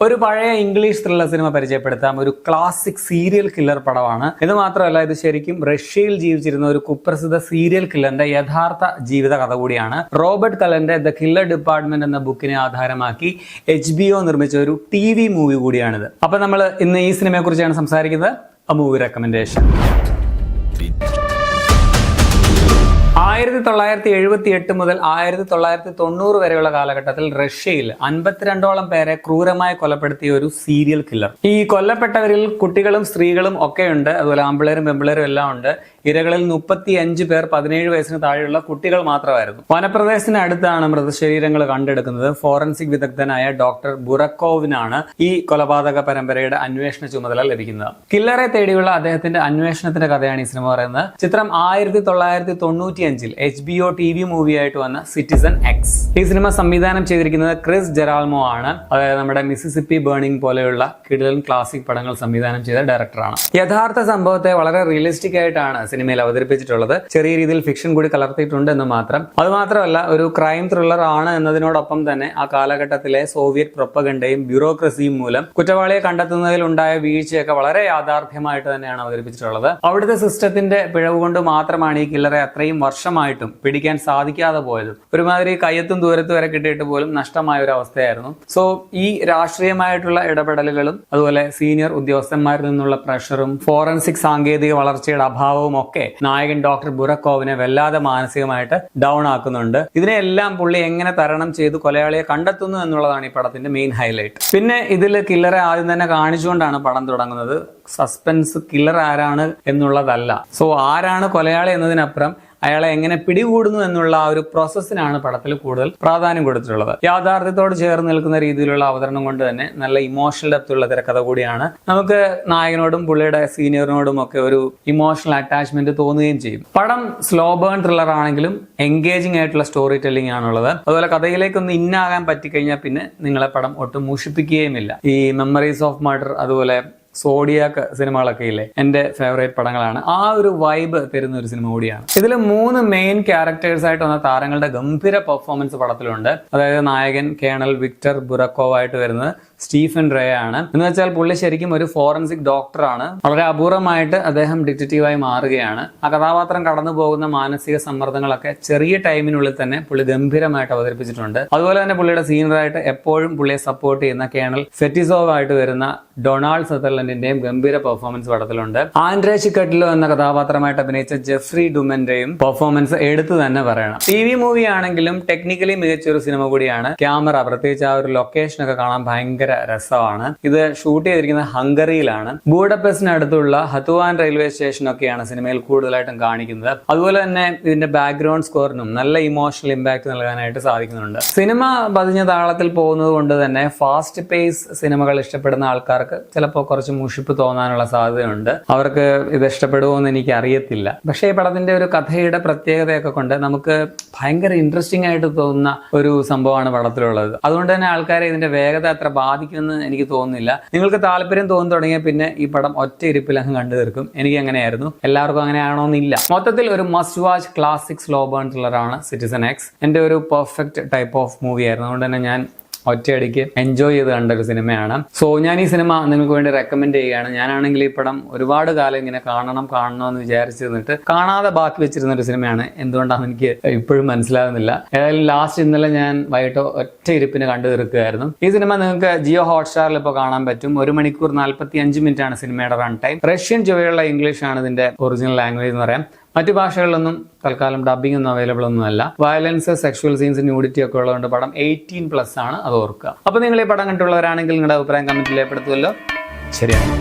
ഒരു പഴയ English thriller cinema പരിചയപ്പെടുത്താം. ഒരു ക്ലാസിക് സീരിയൽ കില്ലർ പടമാണ്. ഇത് മാത്രമല്ല, ഇത് ശരിക്കും റഷ്യയിൽ ജീവിച്ചിരുന്ന ഒരു കുപ്രസിദ്ധ സീരിയൽ കില്ലറിന്റെ യഥാർത്ഥ ജീവിത കഥ കൂടിയാണ്. റോബർട്ട് കലന്റെ ദ കില്ലർ ഡിപ്പാർട്ട്മെന്റ് എന്ന ബുക്കിനെ ആധാരമാക്കി HBO നിർമ്മിച്ച ഒരു TV മൂവി കൂടിയാണിത്. അപ്പൊ നമ്മൾ ഇന്ന് ഈ സിനിമയെ കുറിച്ചാണ് സംസാരിക്കുന്നത്. A movie recommendation. 1978 മുതൽ 1990 വരെയുള്ള കാലഘട്ടത്തിൽ റഷ്യയിൽ 52ഓളം പേരെ ക്രൂരമായി കൊലപ്പെടുത്തിയ ഒരു സീരിയൽ കില്ലർ. ഈ കൊല്ലപ്പെട്ടവരിൽ കുട്ടികളും സ്ത്രീകളും ഒക്കെയുണ്ട്, അതുപോലെ ആമ്പിളേരും പെമ്പിളേരും എല്ലാം ഉണ്ട്. ഇരകളിൽ 35 പേർ 17 വയസ്സിന് താഴെയുള്ള കുട്ടികൾ മാത്രമായിരുന്നു. വനപ്രദേശത്തിന് അടുത്താണ് മൃതശരീരങ്ങൾ കണ്ടെടുക്കുന്നത്. ഫോറൻസിക് വിദഗ്ധനായ ഡോക്ടർ ബുറക്കോവിനാണ് ഈ കൊലപാതക പരമ്പരയുടെ അന്വേഷണ ചുമതല ലഭിക്കുന്നത്. കില്ലറെ തേടിയുള്ള അദ്ദേഹത്തിന്റെ അന്വേഷണത്തിന്റെ കഥയാണ് ഈ സിനിമ പറയുന്നത്. ചിത്രം 1995 HBO TV മൂവിയായിട്ട് വന്ന സിറ്റിസൺ എക്സ്. ഈ സിനിമ സംവിധാനം ചെയ്തിരിക്കുന്നത് ക്രിസ് ജെറാൾമോ ആണ്. അതായത് നമ്മുടെ മിസിസിപ്പി ബേണിംഗ് പോലെയുള്ള കിടിലൻ ക്ലാസിക് പടങ്ങൾ സംവിധാനം ചെയ്ത ഡയറക്ടറാണ്. യഥാർത്ഥ സംഭവത്തെ വളരെ റിയലിസ്റ്റിക് ആയിട്ടാണ് സിനിമയിൽ അവതരിപ്പിച്ചിട്ടുള്ളത്. ചെറിയ രീതിയിൽ ഫിക്ഷൻ കൂടി കലർത്തിയിട്ടുണ്ട് എന്ന് മാത്രം. അതുമാത്രമല്ല, ഒരു ക്രൈം ത്രില്ലർ ആണ് എന്നതിനോടൊപ്പം തന്നെ ആ കാലഘട്ടത്തിലെ സോവിയറ്റ് പ്രൊപ്പഗണ്ടയും ബ്യൂറോക്രസിയും മൂലം കുറ്റവാളിയെ കണ്ടെത്തുന്നതിൽ ഉണ്ടായ വീഴ്ചയൊക്കെ വളരെ യാഥാർത്ഥ്യമായിട്ട് തന്നെയാണ് അവതരിപ്പിച്ചിട്ടുള്ളത്. അവിടുത്തെ സിസ്റ്റത്തിന്റെ പിഴവ് കൊണ്ട് മാത്രമാണ് ഈ കില്ലറെ അത്രയും വർഷമായിട്ടും പിടിക്കാൻ സാധിക്കാതെ പോയതും. ഒരുമാതിരി കയ്യെത്തും ദൂരത്ത് വരെ കിട്ടിയിട്ട് പോലും നഷ്ടമായ ഒരു അവസ്ഥയായിരുന്നു. സോ ഈ രാഷ്ട്രീയമായിട്ടുള്ള ഇടപെടലുകളും അതുപോലെ സീനിയർ ഉദ്യോഗസ്ഥന്മാരിൽ നിന്നുള്ള പ്രഷറും ഫോറൻസിക് സാങ്കേതിക വളർച്ചയുടെ അഭാവവും ഒക്കെ നായകൻ ഡോക്ടർ ബുറക്കോവിനെ വല്ലാതെ മാനസികമായിട്ട് ഡൗൺ ആക്കുന്നുണ്ട്. ഇതിനെല്ലാം പുള്ളി എങ്ങനെ തരണം ചെയ്ത് കൊലയാളിയെ കണ്ടെത്തുന്നു എന്നുള്ളതാണ് ഈ പടത്തിന്റെ മെയിൻ ഹൈലൈറ്റ്. പിന്നെ ഇതിൽ കില്ലറെ ആദ്യം തന്നെ കാണിച്ചുകൊണ്ടാണ് പടം തുടങ്ങുന്നത്. സസ്പെൻസ് കില്ലർ ആരാണ് എന്നുള്ളതല്ല. സോ ആരാണ് കൊലയാളി എന്നതിനപ്പുറം അയാളെ എങ്ങനെ പിടികൂടുന്നു എന്നുള്ള ആ ഒരു പ്രോസസ്സിനാണ് പടത്തിൽ കൂടുതൽ പ്രാധാന്യം കൊടുത്തിട്ടുള്ളത്. യാഥാർത്ഥ്യത്തോട് ചേർന്ന് നിൽക്കുന്ന രീതിയിലുള്ള അവതരണം കൊണ്ട് തന്നെ നല്ല ഇമോഷണൽ ഡെപ്ത് ഉള്ള തിരക്കഥ കൂടിയാണ്. നമുക്ക് നായകനോടും പുള്ളിയുടെ സീനിയറിനോടും ഒക്കെ ഒരു ഇമോഷണൽ അറ്റാച്ച്മെന്റ് തോന്നുകയും ചെയ്യും. പടം സ്ലോ ബേൺ ത്രില്ലർ ആണെങ്കിലും എൻഗേജിംഗ് ആയിട്ടുള്ള സ്റ്റോറി ടെല്ലിംഗ് ആണുള്ളത്. അതുപോലെ കഥയിലേക്കൊന്ന് ഇന്നാകാൻ പറ്റിക്കഴിഞ്ഞാൽ പിന്നെ നിങ്ങളെ പടം ഒട്ടും മുഷിപ്പിക്കുകയുമില്ല. ഈ മെമ്മറീസ് ഓഫ് മർഡർ അതുപോലെ സോഡിയാക്ക് സിനിമകളൊക്കെ ഇല്ലേ, എന്റെ ഫേവറേറ്റ് പടങ്ങളാണ്. ആ ഒരു വൈബ് തരുന്ന ഒരു സിനിമ കൂടിയാണ്. ഇതിൽ 3 മെയിൻ ക്യാരക്ടേഴ്സ് ആയിട്ട് വന്ന താരങ്ങളുടെ ഗംഭീര പെർഫോമൻസ് പടത്തിലുണ്ട്. അതായത് നായകൻ കേണൽ വിക്ടർ ബുറക്കോവ് ആയിട്ട് വരുന്നത് സ്റ്റീഫൻ റേ ആണ്. എന്ന് വെച്ചാൽ പുള്ളി ശരിക്കും ഒരു ഫോറൻസിക് ഡോക്ടറാണ്. വളരെ അപൂർവമായിട്ട് അദ്ദേഹം ഡിറ്റക്റ്റീവായി മാറുകയാണ്. ആ കഥാപാത്രം കടന്നു പോകുന്ന മാനസിക സമ്മർദ്ദങ്ങളൊക്കെ ചെറിയ ടൈമിനുള്ളിൽ തന്നെ പുള്ളി ഗംഭീരമായിട്ട് അവതരിപ്പിച്ചിട്ടുണ്ട്. അതുപോലെ തന്നെ പുള്ളിയുടെ സീനിയറായിട്ട് എപ്പോഴും പുള്ളിയെ സപ്പോർട്ട് ചെയ്യുന്ന കേണൽ ഫെറ്റിസോവ് ആയിട്ട് വരുന്ന ഡൊണാൾഡ് സദർലൻഡിന്റെയും ഗംഭീര പെർഫോമൻസ് പടത്തിലുണ്ട്. ആൻഡ്രേ ചിക്കറ്റിലോ എന്ന കഥാപാത്രമായിട്ട് അഭിനയിച്ച ജെഫ്രി ഡുമന്റെയും പെർഫോമൻസ് എടുത്തു തന്നെ പറയണം. TV മൂവി ആണെങ്കിലും ടെക്നിക്കലി മികച്ചൊരു സിനിമ കൂടിയാണ്. ക്യാമറ, പ്രത്യേകിച്ച് ആ ഒരു ലൊക്കേഷനൊക്കെ കാണാൻ ഭയങ്കര രസമാണ്. ഇത് ഷൂട്ട് ചെയ്തിരിക്കുന്നത് ഹംഗറിയിലാണ്. ബൂഡപെസ്റ്റിനടുത്തുള്ള ഹത്തുവാൻ റെയിൽവേ സ്റ്റേഷനൊക്കെയാണ് സിനിമയിൽ കൂടുതലായിട്ടും കാണിക്കുന്നത്. അതുപോലെ തന്നെ ഇതിന്റെ ബാക്ക്ഗ്രൗണ്ട് സ്കോറിനും നല്ല ഇമോഷണൽ ഇമ്പാക്ട് നൽകാനായിട്ട് സാധിക്കുന്നുണ്ട്. സിനിമ പതിഞ്ഞ താളത്തിൽ പോകുന്നത് കൊണ്ട് തന്നെ ഫാസ്റ്റ് പേസ് സിനിമകൾ ഇഷ്ടപ്പെടുന്ന ആൾക്കാർക്ക് ചിലപ്പോൾ കുറച്ച് മുഷിപ്പ് തോന്നാനുള്ള സാധ്യതയുണ്ട്. അവർക്ക് ഇത് ഇഷ്ടപ്പെടുമോ എന്ന് എനിക്ക് അറിയത്തില്ല. പക്ഷേ ഈ പടത്തിന്റെ ഒരു കഥയുടെ പ്രത്യേകതയൊക്കെ കൊണ്ട് നമുക്ക് ഭയങ്കര ഇൻട്രസ്റ്റിംഗ് ആയിട്ട് തോന്നുന്ന ഒരു സംഭവമാണ് പടത്തിലുള്ളത്. അതുകൊണ്ട് തന്നെ ആൾക്കാരെ ഇതിന്റെ വേഗത അത്ര ബാധിക്കുമെന്ന് എനിക്ക് തോന്നുന്നില്ല. നിങ്ങൾക്ക് താല്പര്യം തോന്നി തുടങ്ങിയാൽ പിന്നെ ഈ പടം ഒറ്റ ഇരിപ്പിൽ അങ്ങ് കണ്ടു തീർക്കും. എനിക്ക് അങ്ങനെയായിരുന്നു. എല്ലാവർക്കും അങ്ങനെ ആണോന്നില്ല. മൊത്തത്തിൽ ഒരു must watch classic slow burn ത്രില്ലറാണ് സിറ്റിസൺ എക്സ്. എന്റെ ഒരു പെർഫെക്റ്റ് ടൈപ്പ് ഓഫ് മൂവി ആയിരുന്നു. അതുകൊണ്ട് തന്നെ ഞാൻ ഒറ്റയടിക്ക് എൻജോയ് ചെയ്ത് കണ്ട ഒരു സിനിമയാണ്. സോ ഞാൻ ഈ സിനിമ നിങ്ങൾക്ക് വേണ്ടി റെക്കമെൻഡ് ചെയ്യുകയാണ്. ഞാനാണെങ്കിൽ ഈ പടം ഒരുപാട് കാലം ഇങ്ങനെ കാണണമെന്ന് വിചാരിച്ചിരുന്നിട്ട് കാണാതെ ബാക്കി വെച്ചിരുന്ന ഒരു സിനിമയാണ്. എന്തുകൊണ്ടാണെന്ന് എനിക്ക് ഇപ്പോഴും മനസ്സിലാകുന്നില്ല. ഏതായാലും ലാസ്റ്റ് ഇന്നലെ ഞാൻ വൈകിട്ട് ഒറ്റ ഇരിപ്പിന് കണ്ടു തീർക്കുകയായിരുന്നു. ഈ സിനിമ നിങ്ങൾക്ക് ജിയോ ഹോട്ട്സ്റ്റാറിൽ ഇപ്പോൾ കാണാൻ പറ്റും. 1 മണിക്കൂർ 45 മിനിറ്റ് ആണ് സിനിമയുടെ റൺ ടൈം. റഷ്യൻ ചുവയുള്ള ഇംഗ്ലീഷ് ആണ് ഇതിന്റെ ഒറിജിനൽ ലാംഗ്വേജ് എന്ന് പറയാം. മറ്റു ഭാഷകളിലൊന്നും തൽക്കാലം ഡബിംഗ് ഒന്നും അവൈലബിൾ ഒന്നും അല്ല. വയലൻസ്, സെക്ഷുവൽ സീൻസ്, ന്യൂഡിറ്റി ഒക്കെ ഉള്ളതുകൊണ്ട് പടം 18+ ആണ്. അത് ഓർക്കുക. അപ്പൊ നിങ്ങൾ ഈ പടം കണ്ടുള്ളവരാണെങ്കിൽ നിങ്ങളുടെ അഭിപ്രായം കമന്റിൽ രേഖപ്പെടുത്തുമല്ലോ. ശരിയാണ്.